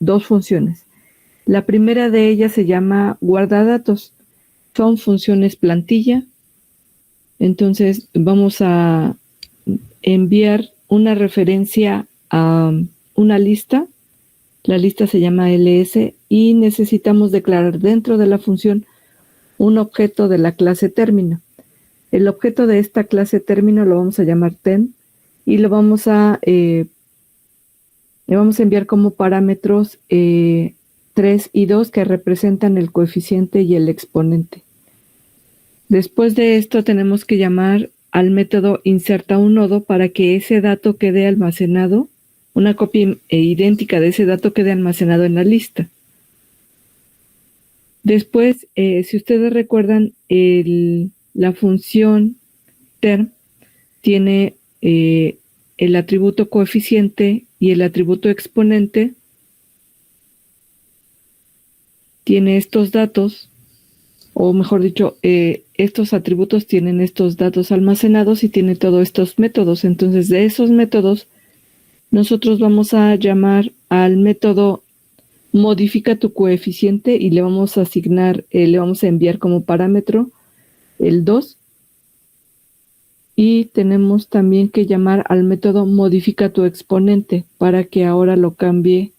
dos funciones. La primera de ellas se llama guardadatos. Son funciones plantilla. Entonces vamos a enviar una referencia a una lista. La lista se llama ls y necesitamos declarar dentro de la función un objeto de la clase término. El objeto de esta clase término lo vamos a llamar term y le vamos a enviar como parámetros 3 y 2 que representan el coeficiente y el exponente. Después de esto tenemos que llamar al método inserta un nodo para que ese dato quede almacenado, una copia idéntica de ese dato quede almacenado en la lista. Después, si ustedes recuerdan, la función term tiene el atributo coeficiente y el atributo exponente. Tiene estos datos, o mejor dicho, estos atributos tienen estos datos almacenados y tiene todos estos métodos. Entonces, de esos métodos, nosotros vamos a llamar al método modifica tu coeficiente y le vamos a asignar, le vamos a enviar como parámetro el 2. Y tenemos también que llamar al método modifica tu exponente para que ahora lo cambie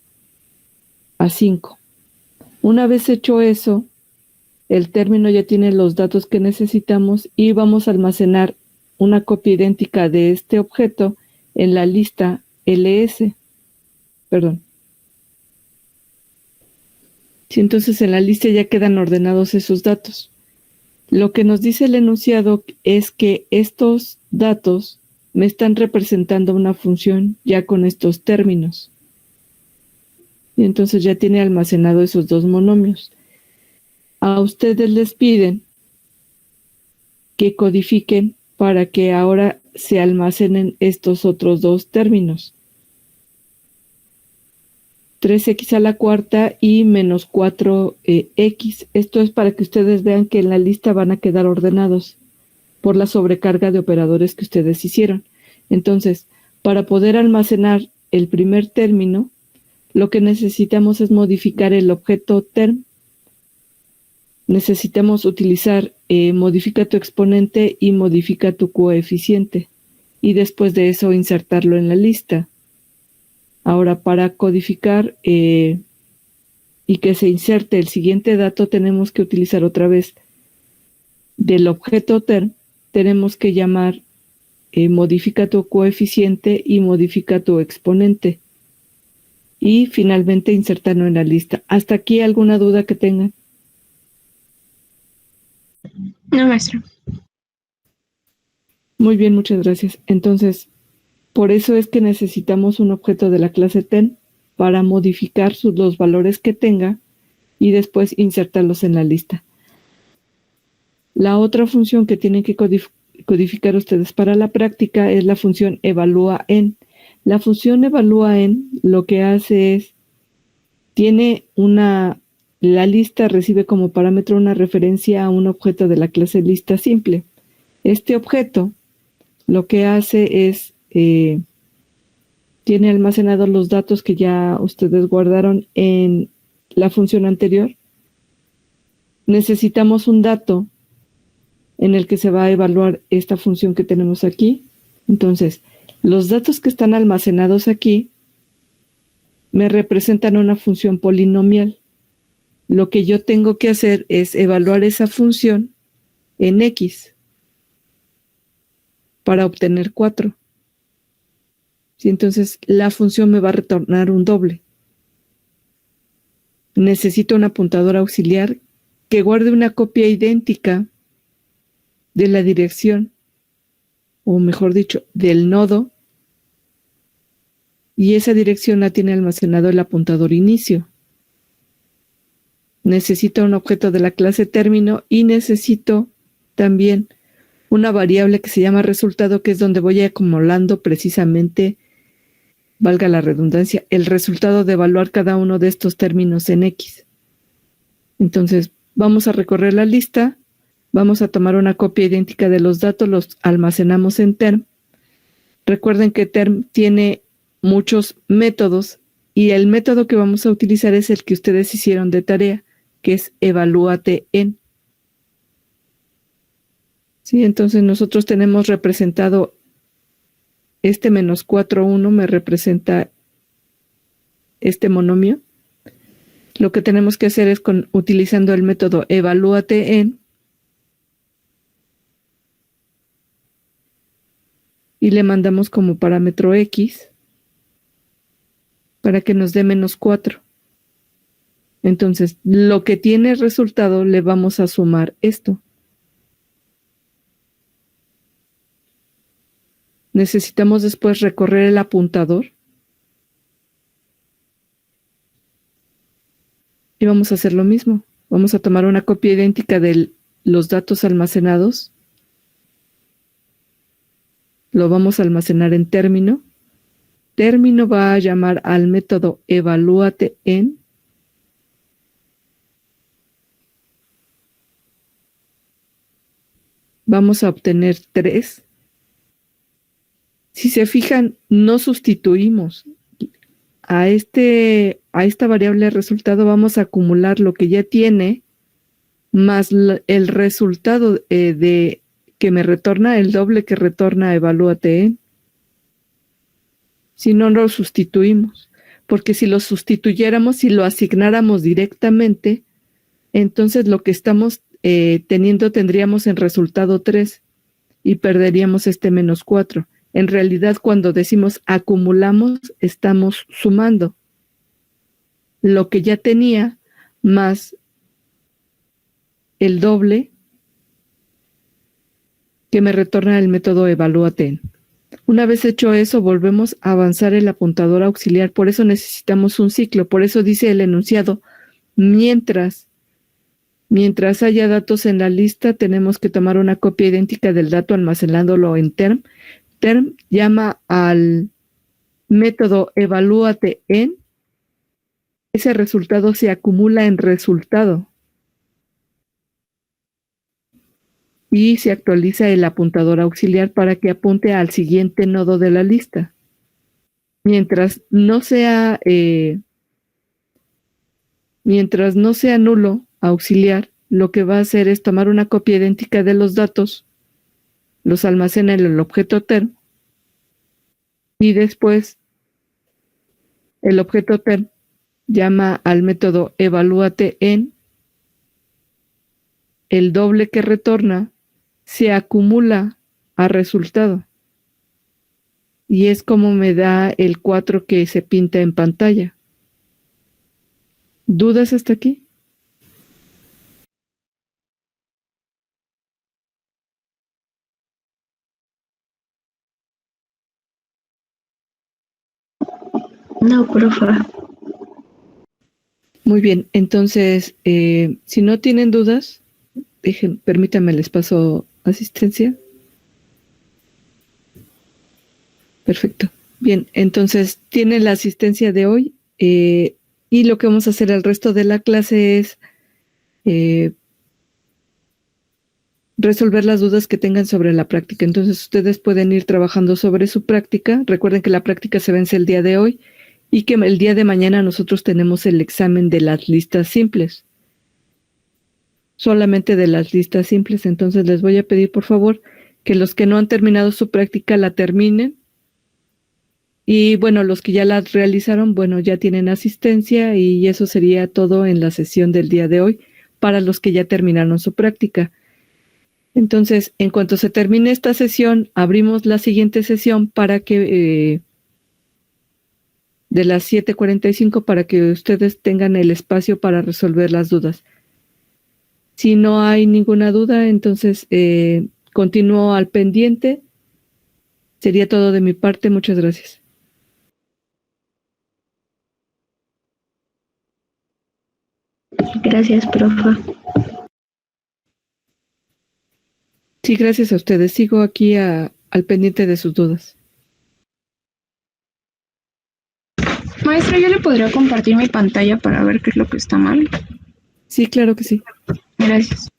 a 5. Una vez hecho eso, el término ya tiene los datos que necesitamos y vamos a almacenar una copia idéntica de este objeto en la lista ls. Perdón. Sí, entonces en la lista ya quedan ordenados esos datos. Lo que nos dice el enunciado es que estos datos me están representando una función ya con estos términos. Y entonces ya tiene almacenado esos dos monomios. A ustedes les piden que codifiquen para que ahora se almacenen estos otros dos términos. 3x a la cuarta y menos 4x. Esto es para que ustedes vean que en la lista van a quedar ordenados por la sobrecarga de operadores que ustedes hicieron. Entonces, para poder almacenar el primer término, lo que necesitamos es modificar el objeto term. Necesitamos utilizar modifica tu exponente y modifica tu coeficiente. Y después de eso insertarlo en la lista. Ahora, para codificar y que se inserte el siguiente dato, tenemos que utilizar otra vez del objeto term, tenemos que llamar modifica tu coeficiente y modifica tu exponente. Y finalmente insertarlo en la lista. ¿Hasta aquí alguna duda que tengan? No, maestro. Muy bien, muchas gracias. Entonces, por eso es que necesitamos un objeto de la clase term para modificar los valores que tenga y después insertarlos en la lista. La otra función que tienen que codificar ustedes para la práctica es la función evalúa en. La función evalúa en lo que hace es, la lista recibe como parámetro una referencia a un objeto de la clase lista simple. Este objeto lo que hace es, tiene almacenados los datos que ya ustedes guardaron en la función anterior. Necesitamos un dato en el que se va a evaluar esta función que tenemos aquí. Entonces, los datos que están almacenados aquí me representan una función polinomial. Lo que yo tengo que hacer es evaluar esa función en x para obtener 4. ¿Sí? Entonces, la función me va a retornar un doble. Necesito un apuntador auxiliar que guarde una copia idéntica de la dirección, o mejor dicho, del nodo, y esa dirección la tiene almacenado el apuntador inicio. Necesito un objeto de la clase término y necesito también una variable que se llama resultado, que es donde voy acumulando precisamente, valga la redundancia, el resultado de evaluar cada uno de estos términos en X. Entonces, vamos a recorrer la lista, vamos a tomar una copia idéntica de los datos, los almacenamos en term. Recuerden que term tiene muchos métodos Y el método que vamos a utilizar es el que ustedes hicieron de tarea, que es evalúate en. ¿Sí? Entonces nosotros tenemos representado este menos 4, 1 me representa este monomio. Lo que tenemos que hacer es utilizando el método evalúate en y le mandamos como parámetro x para que nos dé menos 4. Entonces, lo que tiene resultado le vamos a sumar esto. Necesitamos después recorrer el apuntador y vamos a hacer lo mismo. Vamos a tomar una copia idéntica de los datos almacenados. Lo vamos a almacenar en término. Término va a llamar al método evalúate en. Vamos a obtener 3. Si se fijan, no sustituimos. A esta variable resultado vamos a acumular lo que ya tiene más el resultado de que me retorna, el doble que retorna evalúate en. Si no lo sustituimos, porque si lo sustituyéramos, si lo asignáramos directamente, entonces lo que estamos tendríamos en resultado 3 y perderíamos este menos 4. En realidad, cuando decimos acumulamos, estamos sumando lo que ya tenía más el doble que me retorna el método evalúate en. Una vez hecho eso, volvemos a avanzar el apuntador auxiliar. Por eso necesitamos un ciclo. Por eso dice el enunciado, mientras haya datos en la lista, tenemos que tomar una copia idéntica del dato almacenándolo en term. Term llama al método evalúate en. Ese resultado se acumula en resultado. Y se actualiza el apuntador auxiliar para que apunte al siguiente nodo de la lista. Mientras no sea nulo auxiliar, lo que va a hacer es tomar una copia idéntica de los datos, los almacena en el objeto term, y después el objeto term llama al método evalúate en, el doble que retorna se acumula a resultado. Y es como me da el 4 que se pinta en pantalla. ¿Dudas hasta aquí? No, profe. Muy bien, entonces, si no tienen dudas, permítanme, les paso asistencia. Perfecto. Bien, entonces tienen la asistencia de hoy y lo que vamos a hacer el resto de la clase es resolver las dudas que tengan sobre la práctica. Entonces ustedes pueden ir trabajando sobre su práctica. Recuerden que la práctica se vence el día de hoy y que el día de mañana nosotros tenemos el examen de las listas simples. Solamente de las listas simples. Entonces les voy a pedir por favor que los que no han terminado su práctica la terminen. Y bueno, los que ya la realizaron, bueno, ya tienen asistencia y eso sería todo en la sesión del día de hoy para los que ya terminaron su práctica. Entonces, en cuanto se termine esta sesión, abrimos la siguiente sesión para que de las 7:45 para que ustedes tengan el espacio para resolver las dudas. Si no hay ninguna duda, entonces continúo al pendiente. Sería todo de mi parte. Muchas gracias. Gracias, profe. Sí, gracias a ustedes. Sigo aquí al pendiente de sus dudas. Maestra, ¿yo le podría compartir mi pantalla para ver qué es lo que está mal? Sí, claro que sí. Gracias.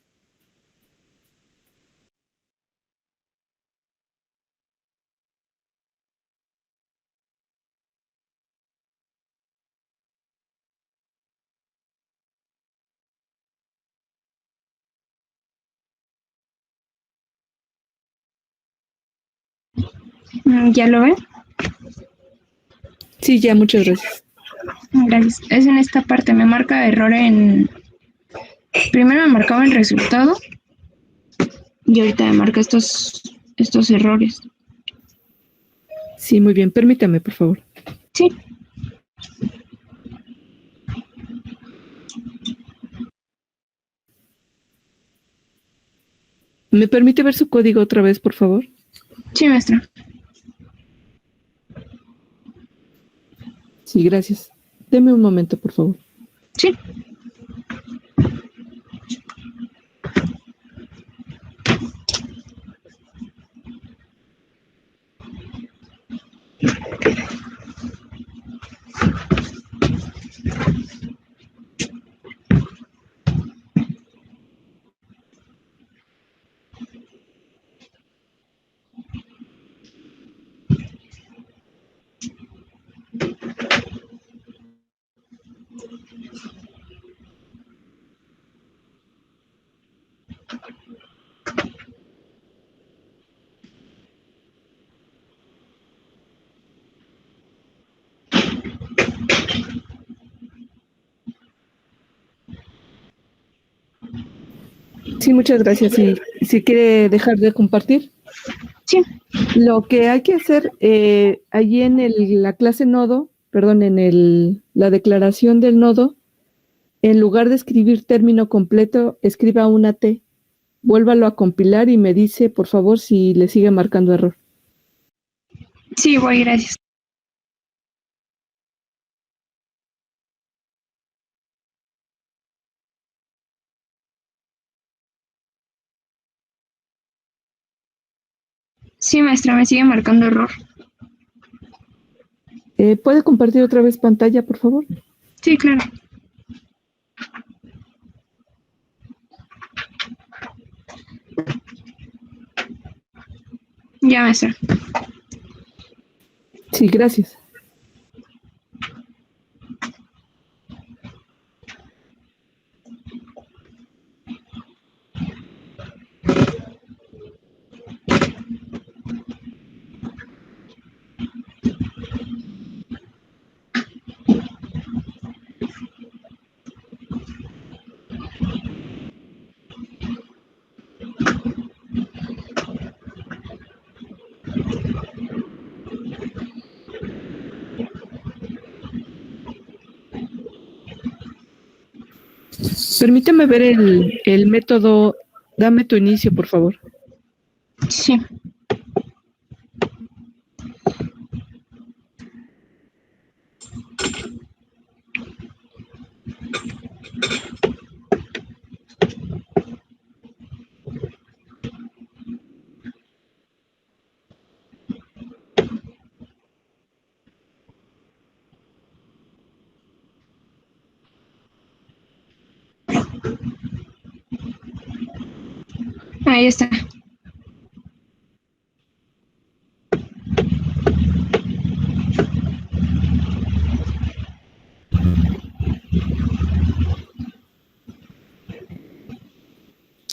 ¿Ya lo ve? Sí, ya, muchas gracias. Gracias. Es en esta parte, me marca error en... Primero me marcaba el resultado y ahorita me marca estos errores. Sí, muy bien. Permítame, por favor. Sí. ¿Me permite ver su código otra vez, por favor? Sí, maestra. Sí, gracias. Deme un momento, por favor. Sí. Sí, muchas gracias. Si quiere dejar de compartir. Sí. Lo que hay que hacer allí en la clase nodo, perdón, en la declaración del nodo, en lugar de escribir término completo, escriba una T. Vuélvalo a compilar y me dice, por favor, si le sigue marcando error. Sí, voy, gracias. Sí, maestra, me sigue marcando error. ¿Puede compartir otra vez pantalla, por favor? Sí, claro. Ya, maestra. Sí, gracias. Permítame ver el método. Dame tu inicio, por favor. Sí. Ahí está.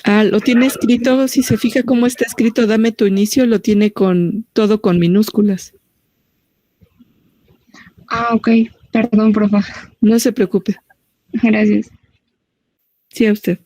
Ah, lo tiene escrito, si se fija cómo está escrito, dame tu inicio, lo tiene todo con minúsculas. Ah, ok. Perdón, profa. No se preocupe. Gracias. Sí, a usted.